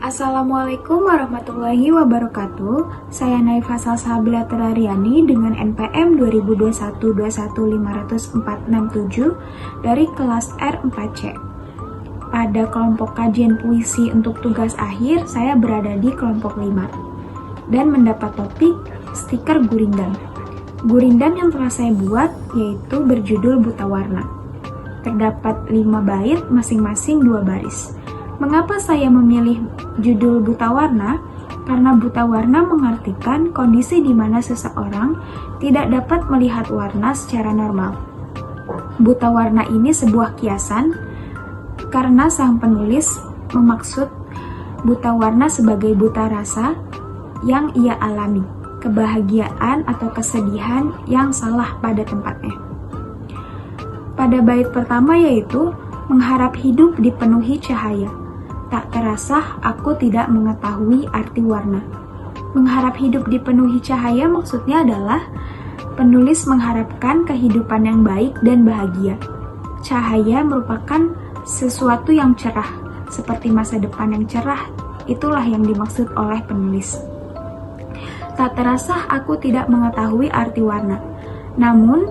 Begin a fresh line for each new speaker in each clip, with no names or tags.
Assalamualaikum warahmatullahi wabarakatuh. Saya Naifa Salsabila Terariani dengan NPM 2021-21547 dari kelas R4C. Pada kelompok kajian puisi untuk tugas akhir, saya berada di kelompok 5 dan mendapat topik stiker gurindam. Gurindam yang telah saya buat yaitu berjudul Buta Warna. Terdapat 5 bait, masing-masing 2 baris. Mengapa saya memilih judul Buta Warna? Karena buta warna mengartikan kondisi di mana seseorang tidak dapat melihat warna secara normal. Buta warna ini sebuah kiasan karena sang penulis memaksud buta warna sebagai buta rasa yang ia alami, kebahagiaan atau kesedihan yang salah pada tempatnya. Pada bait pertama yaitu mengharap hidup dipenuhi cahaya. Tak terasa aku tidak mengetahui arti warna. Mengharap hidup dipenuhi cahaya maksudnya adalah penulis mengharapkan kehidupan yang baik dan bahagia. Cahaya merupakan sesuatu yang cerah, seperti masa depan yang cerah. Itulah yang dimaksud oleh penulis. Tak terasa aku tidak mengetahui arti warna. Namun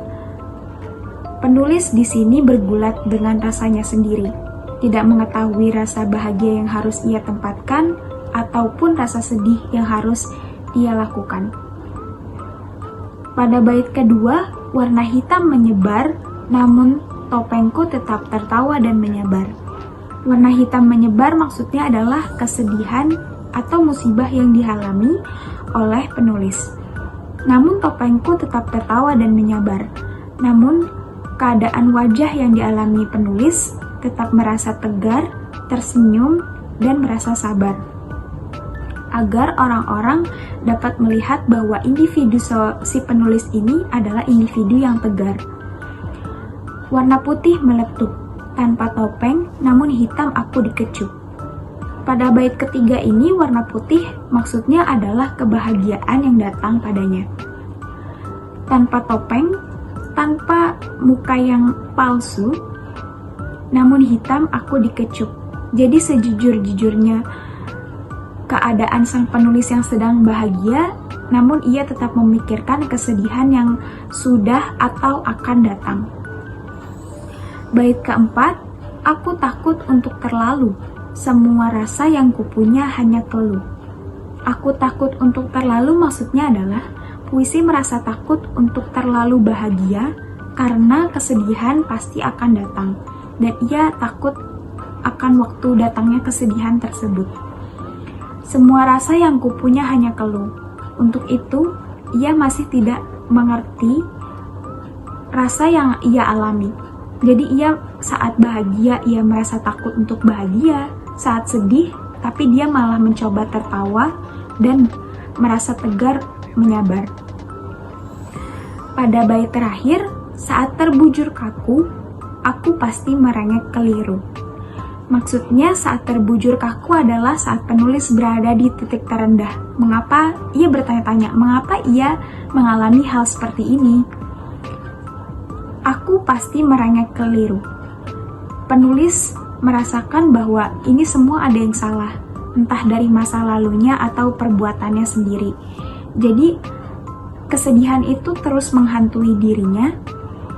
penulis di sini bergulat dengan rasanya sendiri, tidak mengetahui rasa bahagia yang harus ia tempatkan ataupun rasa sedih yang harus ia lakukan. Pada bait kedua, warna hitam menyebar, namun topengku tetap tertawa dan menyabar. Warna hitam menyebar maksudnya adalah kesedihan atau musibah yang dialami oleh penulis. Namun topengku tetap tertawa dan menyabar. Namun keadaan wajah yang dialami penulis tetap merasa tegar, tersenyum, dan merasa sabar. Agar orang-orang dapat melihat bahwa individu si penulis ini adalah individu yang tegar. Warna putih meletup, tanpa topeng, namun hitam aku dikecup. Pada bait ketiga ini, warna putih maksudnya adalah kebahagiaan yang datang padanya. Tanpa topeng, tanpa muka yang palsu, namun hitam aku dikecup. Jadi sejujur-jujurnya keadaan sang penulis yang sedang bahagia, namun ia tetap memikirkan kesedihan yang sudah atau akan datang. Bait keempat, aku takut untuk terlalu, semua rasa yang kupunya hanya keluh. Aku takut untuk terlalu maksudnya adalah puisi merasa takut untuk terlalu bahagia karena kesedihan pasti akan datang, dan ia takut akan waktu datangnya kesedihan tersebut. Semua rasa yang kupunya hanya keluh. Untuk itu, ia masih tidak mengerti rasa yang ia alami. Jadi ia saat bahagia, ia merasa takut untuk bahagia. Saat sedih, tapi dia malah mencoba tertawa dan merasa tegar menyabar. Pada bait terakhir, saat terbujur kaku, aku pasti merengek keliru. Maksudnya saat terbujur kaku adalah saat penulis berada di titik terendah. Mengapa ia bertanya-tanya, mengapa ia mengalami hal seperti ini? Aku pasti merengek keliru. Penulis merasakan bahwa ini semua ada yang salah, entah dari masa lalunya atau perbuatannya sendiri. Jadi kesedihan itu terus menghantui dirinya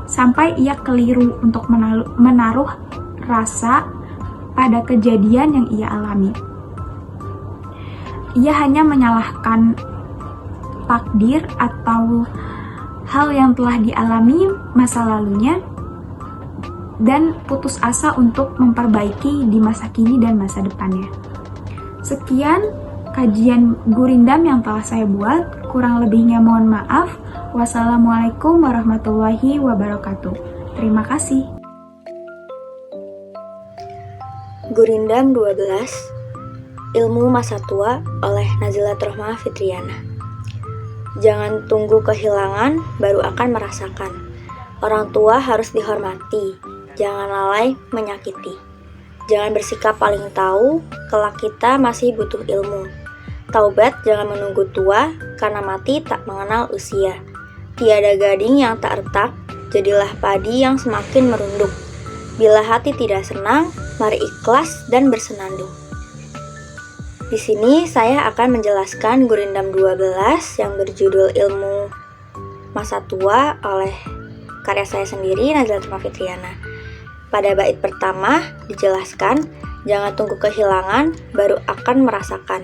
sampai ia keliru untuk menaruh rasa pada kejadian yang ia alami. Ia hanya menyalahkan takdir atau hal yang telah dialami masa lalunya dan putus asa untuk memperbaiki di masa kini dan masa depannya. Sekian kajian gurindam yang telah saya buat, kurang lebihnya mohon maaf. Wassalamualaikum warahmatullahi wabarakatuh. Terima kasih.
Gurindam 12, Ilmu Masa Tua oleh Nazilat Rohmah Fitriana. Jangan tunggu kehilangan baru akan merasakan. Orang tua harus dihormati, jangan lalai menyakiti. Jangan bersikap paling tahu, kelak kita masih butuh ilmu. Taubat jangan menunggu tua, karena mati tak mengenal usia. Tiada gading yang tak retak, jadilah padi yang semakin merunduk. Bila hati tidak senang, mari ikhlas dan bersenandung. Di sini saya akan menjelaskan Gurindam 12 yang berjudul Ilmu Masa Tua oleh karya saya sendiri, Nazila Rahma Fitriana. Pada bait pertama dijelaskan, jangan tunggu kehilangan, baru akan merasakan.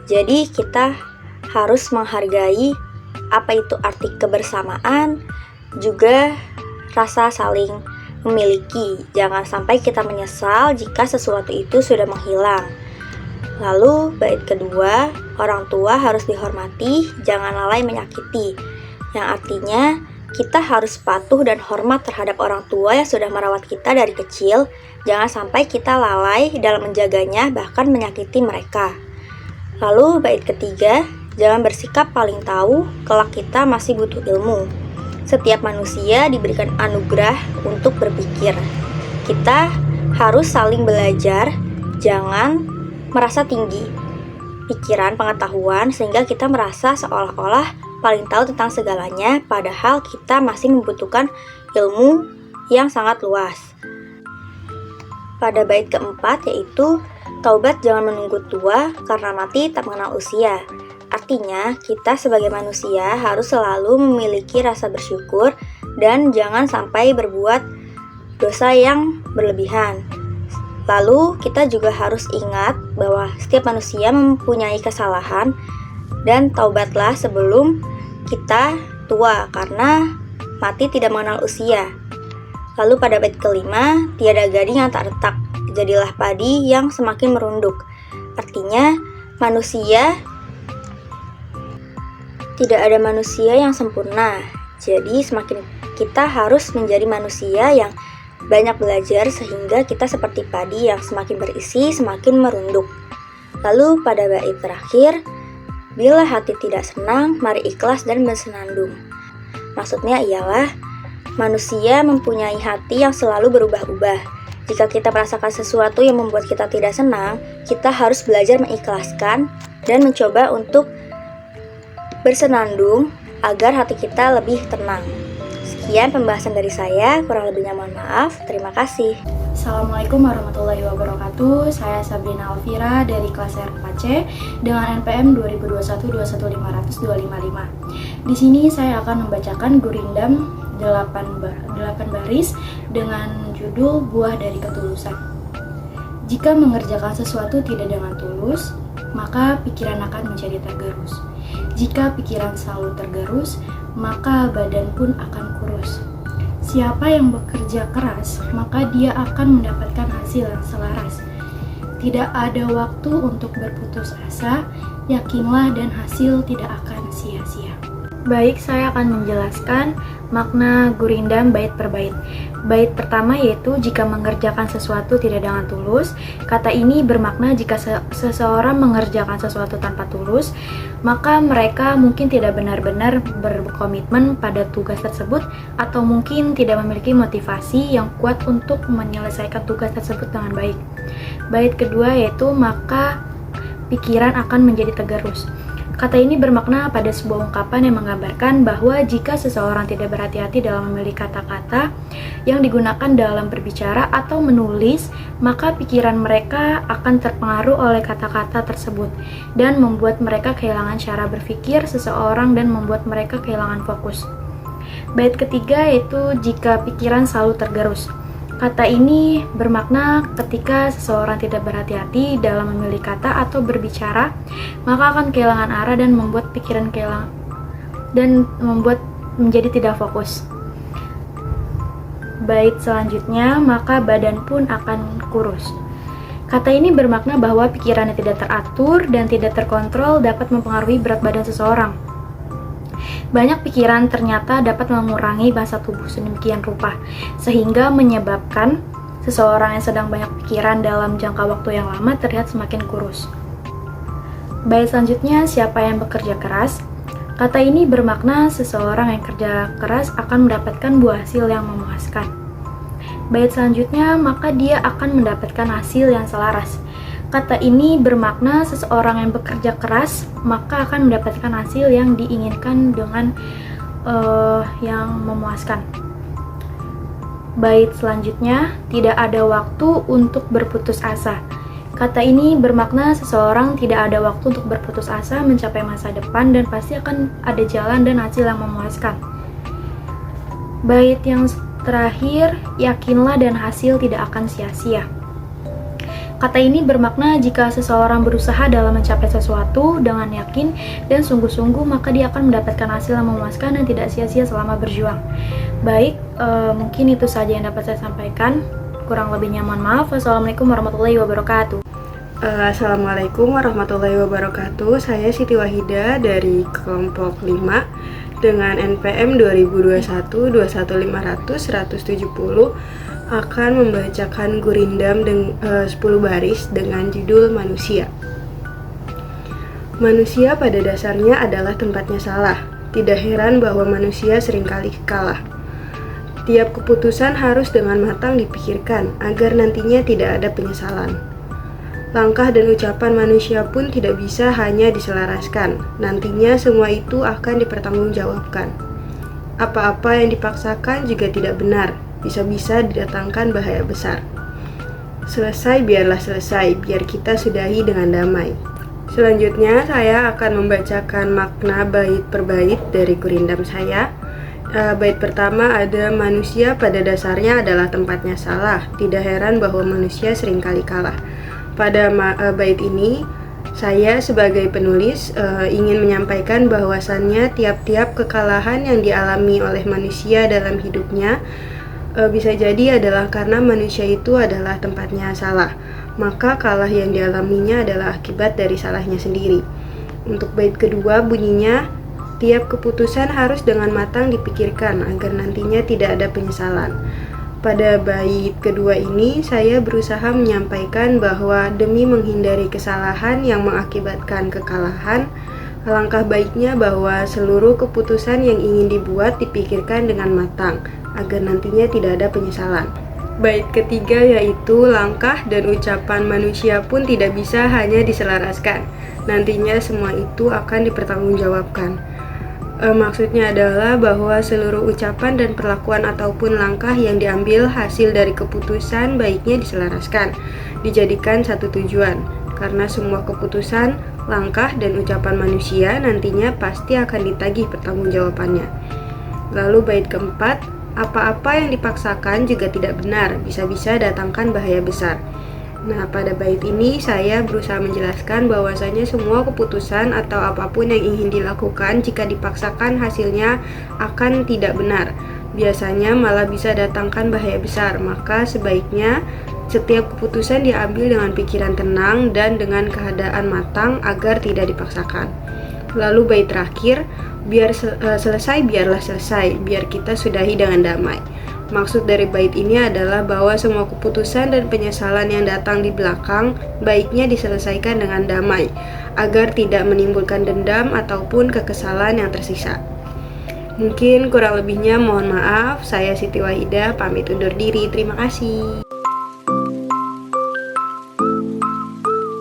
Jadi kita harus menghargai apa itu arti kebersamaan, juga rasa saling memiliki. Jangan sampai kita menyesal jika sesuatu itu sudah menghilang. Lalu bait kedua, orang tua harus dihormati, jangan lalai menyakiti. Yang artinya kita harus patuh dan hormat terhadap orang tua yang sudah merawat kita dari kecil. Jangan sampai kita lalai dalam menjaganya, bahkan menyakiti mereka. Lalu bait ketiga, jangan bersikap paling tahu, kelak kita masih butuh ilmu. Setiap manusia diberikan anugerah untuk berpikir. Kita harus saling belajar, jangan merasa tinggi pikiran pengetahuan sehingga kita merasa seolah-olah paling tahu tentang segalanya, padahal kita masih membutuhkan ilmu yang sangat luas. Pada bait keempat yaitu taubat jangan menunggu tua karena mati tak mengenal usia. Artinya kita sebagai manusia harus selalu memiliki rasa bersyukur dan jangan sampai berbuat dosa yang berlebihan. Lalu kita juga harus ingat bahwa setiap manusia mempunyai kesalahan dan taubatlah sebelum kita tua karena mati tidak mengenal usia. Lalu pada bait kelima, tiada gading yang tak retak, jadilah padi yang semakin merunduk. Artinya manusia tidak ada manusia yang sempurna. Jadi semakin kita harus menjadi manusia yang banyak belajar sehingga kita seperti padi yang semakin berisi, semakin merunduk. Lalu pada bait terakhir, bila hati tidak senang, mari ikhlas dan bersenandung. Maksudnya ialah manusia mempunyai hati yang selalu berubah-ubah. Jika kita merasakan sesuatu yang membuat kita tidak senang, kita harus belajar mengikhlaskan dan mencoba untuk bersenandung agar hati kita lebih tenang. Sekian pembahasan dari saya, kurang lebihnya mohon maaf. Terima kasih.
Assalamualaikum warahmatullahi wabarakatuh. Saya Sabrina Alvira dari kelas R4C dengan NPM 2021215255. Di sini saya akan membacakan Gurindam 8 baris dengan judul Buah dari Ketulusan. Jika mengerjakan sesuatu tidak dengan tulus, maka pikiran akan menjadi tergerus. Jika pikiran selalu tergerus, maka badan pun akan kurus. Siapa yang bekerja keras, maka dia akan mendapatkan hasil yang selaras. Tidak ada waktu untuk berputus asa, yakinlah dan hasil tidak akan sia-sia. Baik, saya akan menjelaskan makna Gurindam bait per bait. Bait pertama yaitu jika mengerjakan sesuatu tidak dengan tulus. Kata ini bermakna jika seseorang mengerjakan sesuatu tanpa tulus, maka mereka mungkin tidak benar-benar berkomitmen pada tugas tersebut atau mungkin tidak memiliki motivasi yang kuat untuk menyelesaikan tugas tersebut dengan baik. Bait kedua yaitu maka pikiran akan menjadi tergerus. Kata ini bermakna pada sebuah ungkapan yang menggambarkan bahwa jika seseorang tidak berhati-hati dalam memilih kata-kata yang digunakan dalam berbicara atau menulis, maka pikiran mereka akan terpengaruh oleh kata-kata tersebut dan membuat mereka kehilangan cara berpikir seseorang dan membuat mereka kehilangan fokus. Bait ketiga yaitu jika pikiran selalu tergerus. Kata ini bermakna ketika seseorang tidak berhati-hati dalam memilih kata atau berbicara, maka akan kehilangan arah dan membuat pikiran kehilangan dan membuat menjadi tidak fokus. Bait selanjutnya, maka badan pun akan kurus. Kata ini bermakna bahwa pikirannya tidak teratur dan tidak terkontrol dapat mempengaruhi berat badan seseorang. Banyak pikiran ternyata dapat mengurangi massa tubuh sedemikian rupa, sehingga menyebabkan seseorang yang sedang banyak pikiran dalam jangka waktu yang lama terlihat semakin kurus. Bait selanjutnya, siapa yang bekerja keras? Kata ini bermakna seseorang yang kerja keras akan mendapatkan buah hasil yang memuaskan. Bait selanjutnya, maka dia akan mendapatkan hasil yang selaras. Kata ini bermakna seseorang yang bekerja keras maka akan mendapatkan hasil yang diinginkan dengan yang memuaskan. Bait selanjutnya, tidak ada waktu untuk berputus asa.
Kata ini bermakna seseorang tidak ada waktu untuk berputus asa mencapai masa depan dan pasti akan ada jalan dan hasil yang memuaskan. Bait yang terakhir, yakinlah dan hasil tidak akan sia-sia. Kata ini bermakna jika seseorang berusaha dalam mencapai sesuatu dengan yakin dan sungguh-sungguh, maka dia akan mendapatkan hasil yang memuaskan dan tidak sia-sia selama berjuang. Baik, mungkin itu saja yang dapat saya sampaikan. Kurang lebihnya mohon maaf. Wassalamualaikum warahmatullahi wabarakatuh.
Assalamualaikum warahmatullahi wabarakatuh. Saya Siti Wahida dari kelompok 5 dengan NPM 2021-21500-170 akan membacakan gurindam 10 baris dengan judul Manusia. Manusia pada dasarnya adalah tempatnya salah. Tidak heran bahwa manusia seringkali kalah. Tiap keputusan harus dengan matang dipikirkan agar nantinya tidak ada penyesalan. Langkah dan ucapan manusia pun tidak bisa hanya diselaraskan. Nantinya semua itu akan dipertanggungjawabkan. Apa-apa yang dipaksakan juga tidak benar. Bisa-bisa didatangkan bahaya besar. Selesai biarlah selesai, biar kita sudahi dengan damai. Selanjutnya saya akan membacakan makna bait per bait dari gurindam saya. Bait pertama ada manusia pada dasarnya adalah tempatnya salah. Tidak heran bahwa manusia seringkali kalah. Pada bait ini, saya sebagai penulis ingin menyampaikan bahwasannya tiap-tiap kekalahan yang dialami oleh manusia dalam hidupnya bisa jadi adalah karena manusia itu adalah tempatnya salah. Maka kalah yang dialaminya adalah akibat dari salahnya sendiri. Untuk bait kedua bunyinya, tiap keputusan harus dengan matang dipikirkan agar nantinya tidak ada penyesalan. Pada bait kedua ini, saya berusaha menyampaikan bahwa demi menghindari kesalahan yang mengakibatkan kekalahan, alangkah baiknya bahwa seluruh keputusan yang ingin dibuat dipikirkan dengan matang, agar nantinya tidak ada penyesalan. Bait ketiga yaitu langkah dan ucapan manusia pun tidak bisa hanya diselaraskan. Nantinya semua itu akan dipertanggungjawabkan. Maksudnya adalah bahwa seluruh ucapan dan perlakuan ataupun langkah yang diambil hasil dari keputusan baiknya diselaraskan, dijadikan satu tujuan, karena semua keputusan, langkah, dan ucapan manusia nantinya pasti akan ditagih pertanggungjawabannya. Lalu bait keempat, apa-apa yang dipaksakan juga tidak benar, bisa-bisa datangkan bahaya besar. Nah, pada bait ini saya berusaha menjelaskan bahwasanya semua keputusan atau apapun yang ingin dilakukan jika dipaksakan hasilnya akan tidak benar. Biasanya malah bisa datangkan bahaya besar, maka sebaiknya setiap keputusan diambil dengan pikiran tenang dan dengan keadaan matang agar tidak dipaksakan. Lalu bait terakhir, selesai biarlah selesai, biar kita sudahi dengan damai. Maksud dari bait ini adalah bahwa semua keputusan dan penyesalan yang datang di belakang baiknya diselesaikan dengan damai, agar tidak menimbulkan dendam ataupun kekesalan yang tersisa. Mungkin kurang lebihnya mohon maaf. Saya Siti Wahida pamit undur diri. Terima kasih.